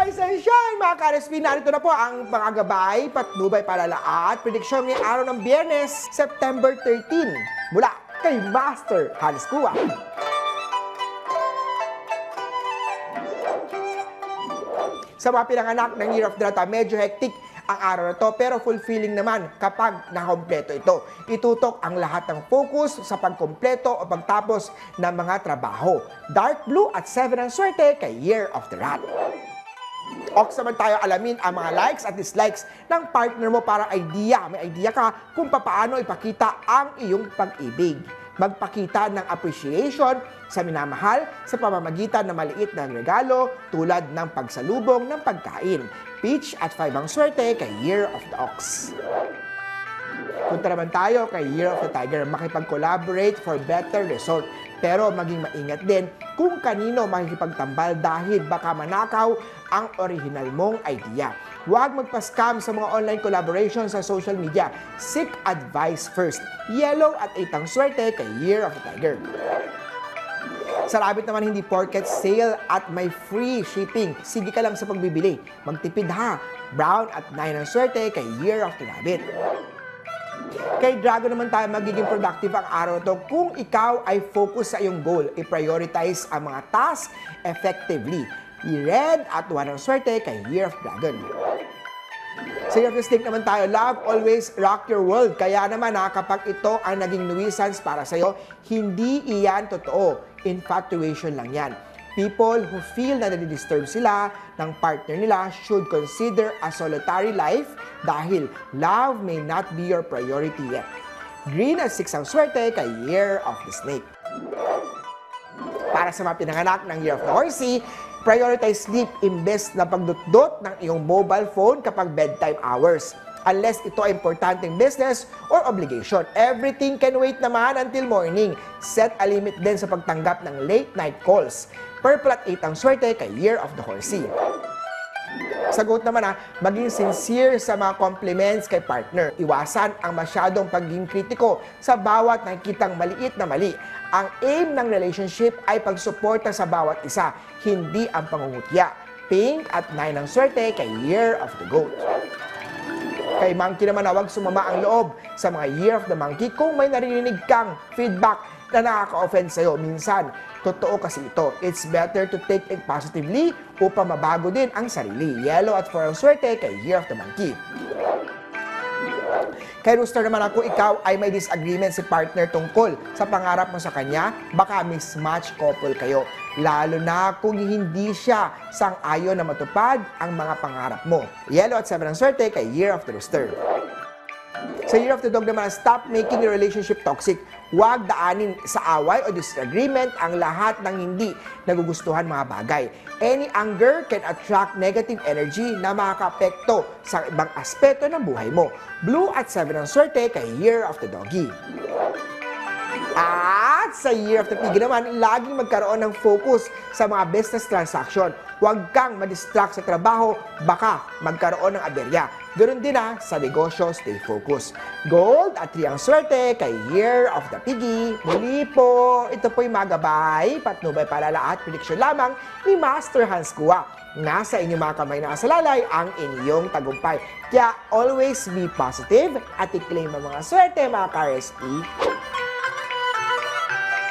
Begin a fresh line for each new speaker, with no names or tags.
Rise and shine mga ka-RSP! Narito na po ang mga gabay, patnubay, palalaat, prediksyon ngayong araw ng Biyernes, September 13, mula kay Master Hans Kua. Sa mga pinanganak ng Year of the Rat, medyo hectic ang araw na to, pero fulfilling naman kapag nakompleto ito. Itutok ang lahat ng focus sa pagkompleto o pagtapos ng mga trabaho. Dark blue at 7 ang swerte kay Year of the Rat. Ox naman tayo, alamin ang mga likes at dislikes ng partner mo para may idea ka kung paano ipakita ang iyong pag-ibig. Magpakita ng appreciation sa minamahal sa pamamagitan ng maliit na regalo tulad ng pagsalubong ng pagkain. Peach at 5 ang swerte kay Year of the Ox. Punta naman tayo kay Year of the Tiger, makipag-collaborate for better result. Pero maging maingat din kung kanino makikipagtambal dahil baka manakaw ang original mong idea. Huwag magpa-scam sa mga online collaboration sa social media. Seek advice first. Yellow at 8 ang swerte kay Year of the Tiger. Sa rabbit naman, hindi porket sale at may free shipping. Sige ka lang sa pagbibili. Magtipid ha. Brown at 9 ang swerte kay Year of the Rabbit. Kay Dragon naman tayo, magiging productive ang araw to kung ikaw ay focus sa iyong goal. I-prioritize ang mga tasks effectively. I-red at 1 ang swerte kay Year of Dragon. Sa Year of the Snake naman tayo, love always rock your world. Kaya naman kapag ito ang naging nuisance para sa'yo, hindi iyan totoo. Infatuation lang yan. People who feel na nadi-disturb sila ng partner nila should consider a solitary life dahil love may not be your priority yet. Green at 6 ang swerte kay Year of the Snake. Para sa mga pinanganak ng Year of the Horsey, prioritize sleep imbes na pagdutdot ng iyong mobile phone kapag bedtime hours. Unless ito ay importanteng business or obligation. Everything can wait naman until morning. Set a limit din sa pagtanggap ng late night calls. Purple at 8 ang swerte kay Year of the Horsey. Sagot naman maging sincere sa mga compliments kay partner. Iwasan ang masyadong pagiging kritiko sa bawat nakikitang maliit na mali. Ang aim ng relationship ay pagsuporta sa bawat isa, hindi ang pangungutya. Pink at 9 ang swerte kay Year of the Goat. Kay Monkey naman, huwag sumama ang loob sa mga Year of the Monkey kung may narinig kang feedback na nakaka-offend sa'yo. Minsan, totoo kasi ito. It's better to take it positively upang mabago din ang sarili. Yellow at 4 ang swerte kay Year of the Monkey. Kay Rooster naman, kung ikaw ay may disagreement si partner tungkol sa pangarap mo sa kanya, baka mismatch couple kayo. Lalo na kung hindi siya sang-ayon na matupad ang mga pangarap mo. Yellow at 7 ang swerte kay Year of the Rooster. Sa Year of the Dog naman, stop making your relationship toxic. Huwag daanin sa away o disagreement ang lahat ng hindi nagugustuhan mga bagay. Any anger can attract negative energy na makaka-apekto sa ibang aspeto ng buhay mo. Blue at 7 ang swerte kay Year of the Doggy. At sa Year of the Pig naman, laging magkaroon ng focus sa mga business transaction. Huwag kang madistract sa trabaho, baka magkaroon ng aberya. Ganoon din sa negosyo, stay focused. Gold at 3 ang swerte kay Year of the Piggy. Muli po, ito po'y magabay, patnubay, palala at prediksyon lamang ni Master Hans Kua. Nasa inyong mga kamay na asalalay ang inyong tagumpay. Kaya always be positive at i-claim ang mga swerte mga ka-RSP.